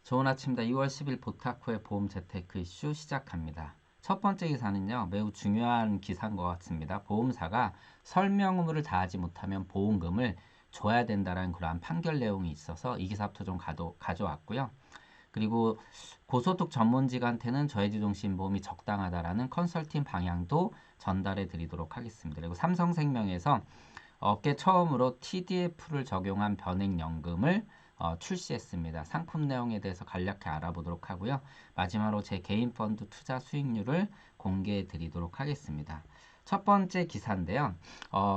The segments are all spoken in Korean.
좋은 아침입니다. 2월 10일 보타코의 보험 재테크 이슈 시작합니다. 첫 번째 기사는요, 매우 중요한 기사인 것 같습니다. 보험사가 설명 의무를 다하지 못하면 보험금을 줘야 된다는 그러한 판결 내용이 있어서 이 기사부터 좀 가져왔고요. 그리고 고소득 전문직한테는 저해지종신보험이 적당하다라는 컨설팅 방향도 전달해 드리도록 하겠습니다. 그리고 삼성생명에서 업계 처음으로 TDF를 적용한 변액연금을 출시했습니다. 상품 내용에 대해서 간략히 알아보도록 하고요. 마지막으로 제 개인 펀드 투자 수익률을 공개해 드리도록 하겠습니다. 첫 번째 기사인데요.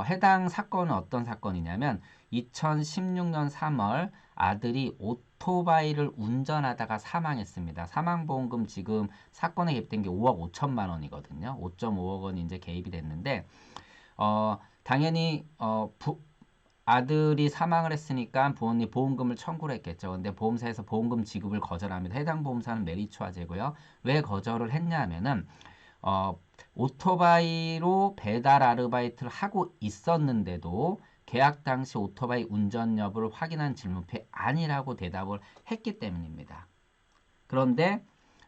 해당 사건은 어떤 사건이냐면 2016년 3월 아들이 오토바이를 운전하다가 사망했습니다. 사망보험금 지금 사건에 개입된 게 5억 5천만 원이거든요. 5.5억 원이 이제 개입이 됐는데 당연히 아들이 사망을 했으니까 부모님 보험금을 청구를 했겠죠. 근데 보험사에서 보험금 지급을 거절합니다. 해당 보험사는 메리츠화재고요. 왜 거절을 했냐면은 오토바이로 배달 아르바이트를 하고 있었는데도 계약 당시 오토바이 운전 여부를 확인한 질문표에 아니라고 대답을 했기 때문입니다. 그런데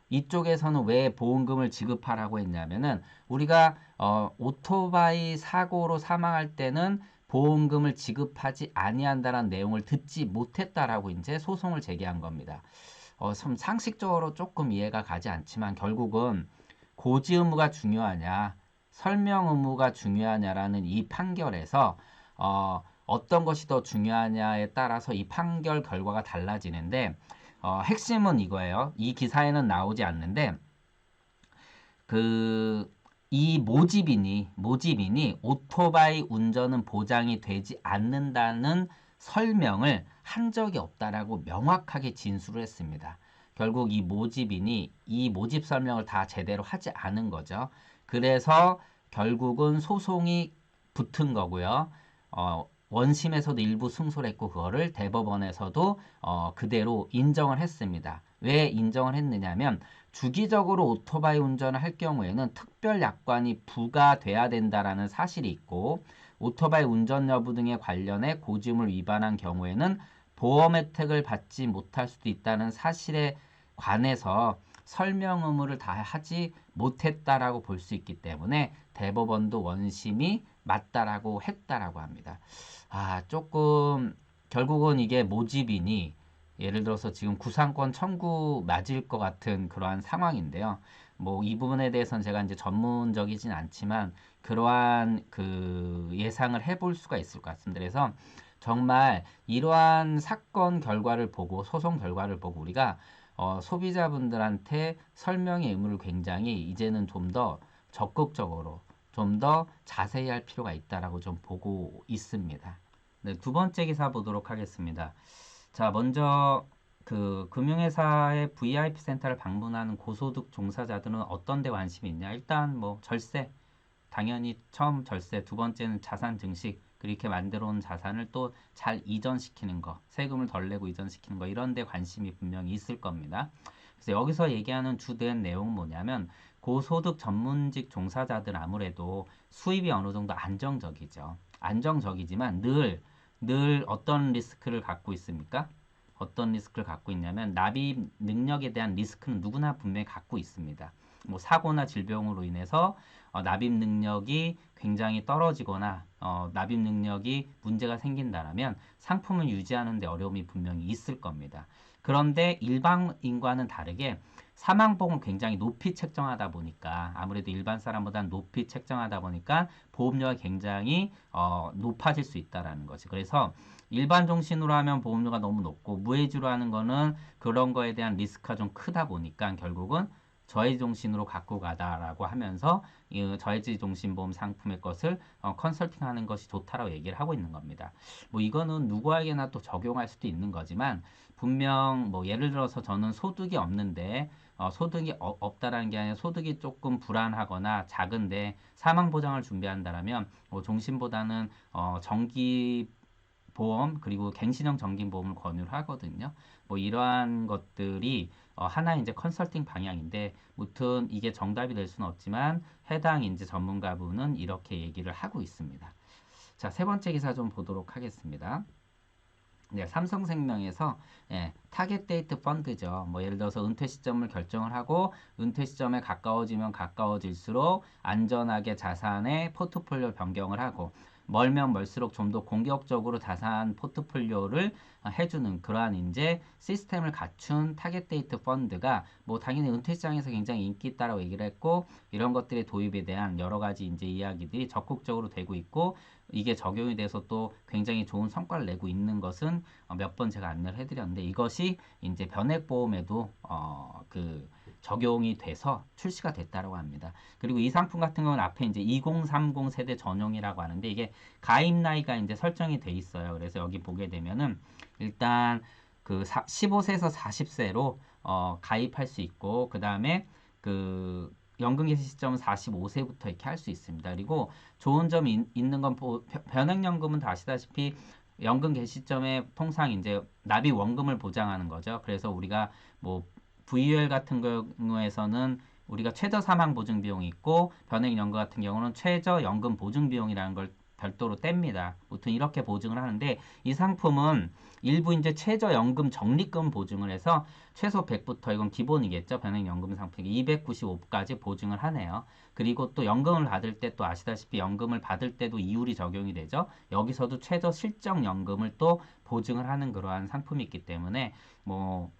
이쪽에서는 왜 보험금을 지급하라고 했냐면은 우리가 오토바이 사고로 사망할 때는 보험금을 지급하지 아니한다는 내용을 듣지 못했다라고 이제 소송을 제기한 겁니다. 좀 상식적으로 조금 이해가 가지 않지만 결국은 고지 의무가 중요하냐, 설명 의무가 중요하냐라는 이 판결에서 어떤 것이 더 중요하냐에 따라서 이 판결 결과가 달라지는데 핵심은 이거예요. 이 기사에는 나오지 않는데 이 모집인이 오토바이 운전은 보장이 되지 않는다는 설명을 한 적이 없다라고 명확하게 진술을 했습니다. 결국 이 모집인이 이 모집 설명을 다 제대로 하지 않은 거죠. 그래서 결국은 소송이 붙은 거고요. 원심에서도 일부 승소를 했고 그거를 대법원에서도 그대로 인정을 했습니다. 왜 인정을 했느냐면 주기적으로 오토바이 운전을 할 경우에는 특별 약관이 부과돼야 된다라는 사실이 있고 오토바이 운전 여부 등에 관련해 고지의무를 위반한 경우에는 보험 혜택을 받지 못할 수도 있다는 사실에 관해서 설명 의무를 다 하지 못했다라고 볼 수 있기 때문에 대법원도 원심이 맞다라고 했다라고 합니다. 조금 결국은 이게 모집이니 예를 들어서 지금 구상권 청구 맞을 것 같은 그러한 상황인데요. 뭐 이 부분에 대해서는 제가 이제 전문적이진 않지만 그러한 그 예상을 해볼 수가 있을 것 같습니다. 그래서 정말 이러한 사건 결과를 보고 소송 결과를 보고 우리가 소비자분들한테 설명의 의무를 굉장히 이제는 좀 더 적극적으로 좀 더 자세히 할 필요가 있다라고 좀 보고 있습니다. 네, 두 번째 기사 보도록 하겠습니다. 자, 먼저 그 금융회사의 VIP 센터를 방문하는 고소득 종사자들은 어떤 데 관심이 있냐? 일단 뭐 절세, 당연히 처음 절세, 두 번째는 자산 증식, 그렇게 만들어 온 자산을 또 잘 이전시키는 거, 세금을 덜 내고 이전시키는 거, 이런 데 관심이 분명히 있을 겁니다. 그래서 여기서 얘기하는 주된 내용은 뭐냐면 고소득 전문직 종사자들 아무래도 수입이 어느 정도 안정적이죠. 안정적이지만 늘 어떤 리스크를 갖고 있습니까? 어떤 리스크를 갖고 있냐면 납입 능력에 대한 리스크는 누구나 분명히 갖고 있습니다. 뭐 사고나 질병으로 인해서 납입 능력이 굉장히 떨어지거나 납입 능력이 문제가 생긴다면 상품을 유지하는 데 어려움이 분명히 있을 겁니다. 그런데 일반인과는 다르게 사망보험을 굉장히 높이 책정하다 보니까 아무래도 일반 사람보다 높이 책정하다 보니까 보험료가 굉장히 높아질 수 있다라는 거지. 그래서 일반 종신으로 하면 보험료가 너무 높고 무해지로 하는 거는 그런 거에 대한 리스크가 좀 크다 보니까 결국은 저해지 종신으로 갖고 가다라고 하면서 이 저해지 종신보험 상품의 것을 컨설팅하는 것이 좋다라고 얘기를 하고 있는 겁니다. 뭐 이거는 누구에게나 또 적용할 수도 있는 거지만 분명 뭐 예를 들어서 저는 소득이 없는데 소득이 없다라는 게 아니라 소득이 조금 불안하거나 작은데 사망 보장을 준비한다라면 종신보다는 정기 보험 그리고 갱신형 정기보험을 권유를 하거든요. 뭐 이러한 것들이 하나의 이제 컨설팅 방향인데 무튼 이게 정답이 될 수는 없지만 해당 이제 전문가분은 이렇게 얘기를 하고 있습니다. 자, 세 번째 기사 좀 보도록 하겠습니다. 네, 삼성생명에서 타겟 데이트 펀드죠. 뭐 예를 들어서 은퇴 시점을 결정을 하고 은퇴 시점에 가까워지면 가까워질수록 안전하게 자산의 포트폴리오 변경을 하고 멀면 멀수록 좀 더 공격적으로 자산 포트폴리오를 해주는 그러한 이제 시스템을 갖춘 타겟 데이트 펀드가 뭐 당연히 은퇴 시장에서 굉장히 인기 있다라고 얘기를 했고 이런 것들의 도입에 대한 여러 가지 이제 이야기들이 적극적으로 되고 있고 이게 적용이 돼서 또 굉장히 좋은 성과를 내고 있는 것은 몇 번 제가 안내를 해드렸는데 이것이 이제 변액보험에도 그 적용이 돼서 출시가 됐다고 합니다. 그리고 이 상품 같은 경우는 앞에 이제 2030 세대 전용이라고 하는데 이게 가입 나이가 이제 설정이 돼 있어요. 그래서 여기 보게 되면은 일단 그 15세에서 40세로 가입할 수 있고 그 다음에 그 연금 개시 시점은 45세부터 이렇게 할 수 있습니다. 그리고 좋은 점이 있는 건 변액연금은 다 아시다시피 연금 개시점에 통상 이제 납입 원금을 보장하는 거죠. 그래서 우리가 뭐 VUL 같은 경우에서는 우리가 최저 사망 보증 비용이 있고 변액연금 같은 경우는 최저 연금 보증 비용이라는 걸 별도로 뗍니다. 보통 이렇게 보증을 하는데 이 상품은 일부 이제 최저 연금 적립금 보증을 해서 최소 100부터 이건 기본이겠죠. 변액연금 상품이 295까지 보증을 하네요. 그리고 또 연금을 받을 때 또 아시다시피 연금을 받을 때도 이율이 적용이 되죠. 여기서도 최저 실적 연금을 또 보증을 하는 그러한 상품이 있기 때문에 뭐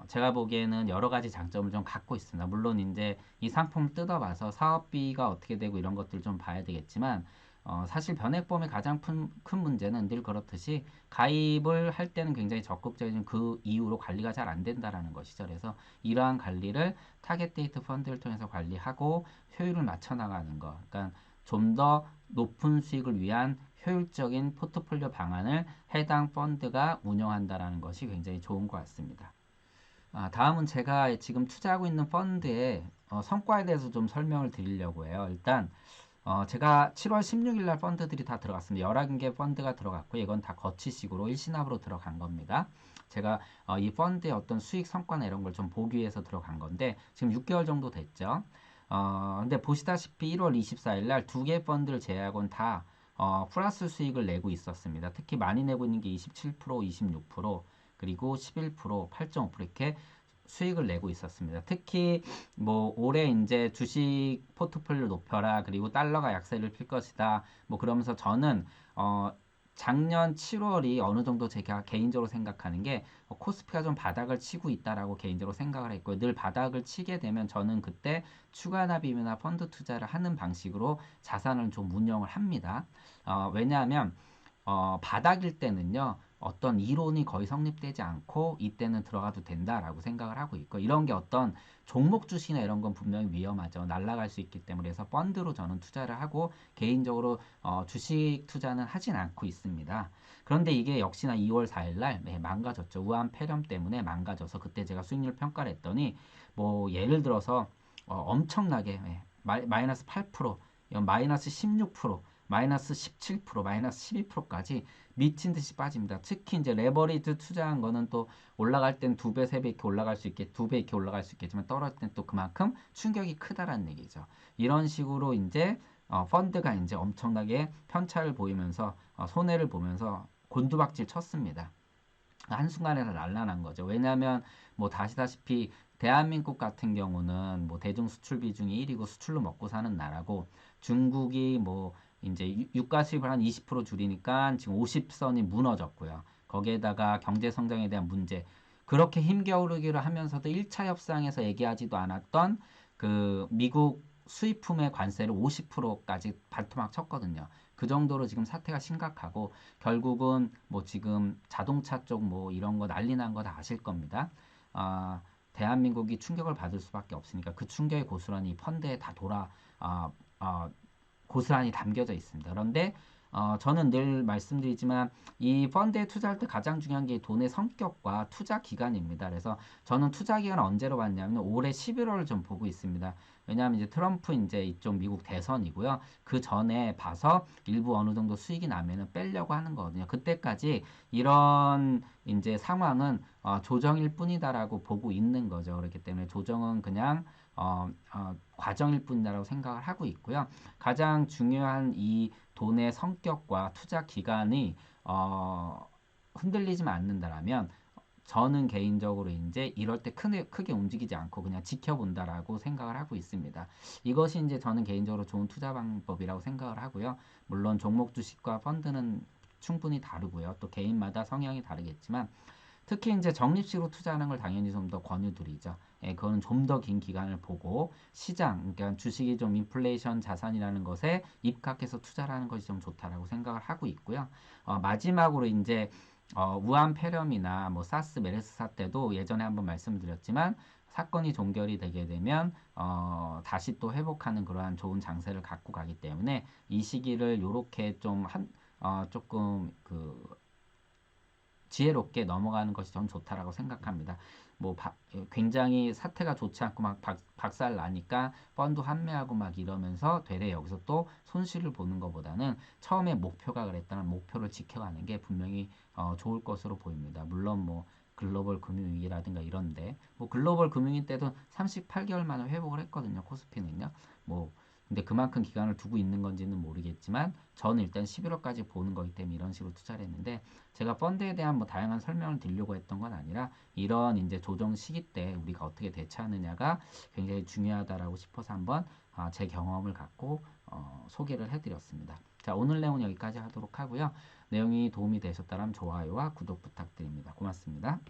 제가 보기에는 여러 가지 장점을 좀 갖고 있습니다. 물론 이제 이 상품 뜯어봐서 사업비가 어떻게 되고 이런 것들 좀 봐야 되겠지만 사실 변액보험의 가장 큰 문제는 늘 그렇듯이 가입을 할 때는 굉장히 적극적인 그 이후로 관리가 잘 안 된다라는 것이죠. 그래서 이러한 관리를 타겟 데이트 펀드를 통해서 관리하고 효율을 맞춰 나가는 것. 그러니까 좀 더 높은 수익을 위한 효율적인 포트폴리오 방안을 해당 펀드가 운영한다라는 것이 굉장히 좋은 것 같습니다. 다음은 제가 지금 투자하고 있는 펀드의 성과에 대해서 좀 설명을 드리려고 해요. 일단 제가 7월 16일 날 펀드들이 다 들어갔습니다. 11개 펀드가 들어갔고 이건 다 거치식으로 일시납으로 들어간 겁니다. 제가 이 펀드의 어떤 수익 성과나 이런 걸 좀 보기 위해서 들어간 건데 지금 6개월 정도 됐죠. 근데 보시다시피 1월 24일 날 두 개 펀드를 제외하고는 다 플러스 수익을 내고 있었습니다. 특히 많이 내고 있는 게 27%, 26%, 그리고 11%, 8.5% 이렇게 수익을 내고 있었습니다. 특히 뭐 올해 이제 주식 포트폴리오 높여라 그리고 달러가 약세를 필 것이다. 뭐 그러면서 저는 작년 7월이 어느 정도 제가 개인적으로 생각하는 게 코스피가 좀 바닥을 치고 있다라고 개인적으로 생각을 했고요. 늘 바닥을 치게 되면 저는 그때 추가 납입이나 펀드 투자를 하는 방식으로 자산을 좀 운영을 합니다. 왜냐하면 바닥일 때는요, 어떤 이론이 거의 성립되지 않고 이때는 들어가도 된다라고 생각을 하고 있고 이런 게 어떤 종목 주식이나 이런 건 분명히 위험하죠. 날아갈 수 있기 때문에 그래서 펀드로 저는 투자를 하고 개인적으로 주식 투자는 하진 않고 있습니다. 그런데 이게 역시나 2월 4일 날 망가졌죠. 우한 폐렴 때문에 망가져서 그때 제가 수익률 평가를 했더니 뭐 예를 들어서 엄청나게 마이너스 8%, 마이너스 16%, 마이너스 17%, 마이너스 12%까지 미친 듯이 빠집니다. 특히 이제 레버리지 투자한 거는 또 올라갈 땐 두 배, 세 배 이렇게 올라갈 수 있게, 두 배 이렇게 올라갈 수 있겠지만 떨어질 땐 또 그만큼 충격이 크다라는 얘기죠. 이런 식으로 이제 펀드가 이제 엄청나게 편차를 보이면서 손해를 보면서 곤두박질 쳤습니다. 한순간에 다 날라난 거죠. 왜냐하면 뭐 다시다시피 대한민국 같은 경우는 뭐 대중 수출 비중이 1위고 수출로 먹고 사는 나라고 중국이 뭐 이제 유가 수입을 한 20% 줄이니까 지금 50선이 무너졌고요. 거기에다가 경제 성장에 대한 문제 그렇게 힘겨루기를 하면서도 1차 협상에서 얘기하지도 않았던 그 미국 수입품의 관세를 50%까지 발토막 쳤거든요. 그 정도로 지금 사태가 심각하고 결국은 뭐 지금 자동차 쪽 뭐 이런 거 난리 난 거 다 아실 겁니다. 대한민국이 충격을 받을 수밖에 없으니까 그 충격이 고스란히 펀드에 다 아, 아, 고스란히 담겨져 있습니다. 그런데 저는 늘 말씀드리지만 이 펀드에 투자할 때 가장 중요한 게 돈의 성격과 투자 기간입니다. 그래서 저는 투자 기간을 언제로 봤냐면 올해 11월을 좀 보고 있습니다. 왜냐하면 이제 트럼프 이제 이쪽 미국 대선이고요. 그 전에 봐서 일부 어느 정도 수익이 나면은 빼려고 하는 거거든요. 그때까지 이런 이제 상황은 조정일 뿐이다라고 보고 있는 거죠. 그렇기 때문에 조정은 그냥 과정일 뿐이라고 생각을 하고 있고요. 가장 중요한 이 돈의 성격과 투자 기간이 흔들리지만 않는다라면 저는 개인적으로 이제 이럴 때 크게 움직이지 않고 그냥 지켜본다라고 생각을 하고 있습니다. 이것이 이제 저는 개인적으로 좋은 투자 방법이라고 생각을 하고요. 물론 종목 주식과 펀드는 충분히 다르고요. 또 개인마다 성향이 다르겠지만 특히 이제 적립식으로 투자하는 걸 당연히 좀 더 권유드리죠. 예, 그거는 좀 더 긴 기간을 보고 시장, 그러니까 주식이 좀 인플레이션 자산이라는 것에 입각해서 투자를 하는 것이 좀 좋다라고 생각을 하고 있고요. 마지막으로 이제 우한 폐렴이나 뭐 사스, 메르스 사태도 예전에 한번 말씀드렸지만 사건이 종결이 되게 되면 다시 또 회복하는 그러한 좋은 장세를 갖고 가기 때문에 이 시기를 요렇게 좀 조금 지혜롭게 넘어가는 것이 전 좋다라고 생각합니다. 뭐 굉장히 사태가 좋지 않고 막 박살 나니까 펀드 환매하고 막 이러면서 되레 여기서 또 손실을 보는 것보다는 처음에 목표가 그랬다면 목표를 지켜가는 게 분명히 좋을 것으로 보입니다. 물론 뭐 글로벌 금융위기라든가 이런데 뭐 글로벌 금융위 때도 38개월 만에 회복을 했거든요. 코스피는요. 뭐 근데 그만큼 기간을 두고 있는 건지는 모르겠지만 저는 일단 11월까지 보는 거기 때문에 이런 식으로 투자를 했는데 제가 펀드에 대한 뭐 다양한 설명을 드리려고 했던 건 아니라 이런 이제 조정 시기 때 우리가 어떻게 대처하느냐가 굉장히 중요하다라고 싶어서 한번 제 경험을 갖고 소개를 해드렸습니다. 자, 오늘 내용은 여기까지 하도록 하고요. 내용이 도움이 되셨다면 좋아요와 구독 부탁드립니다. 고맙습니다.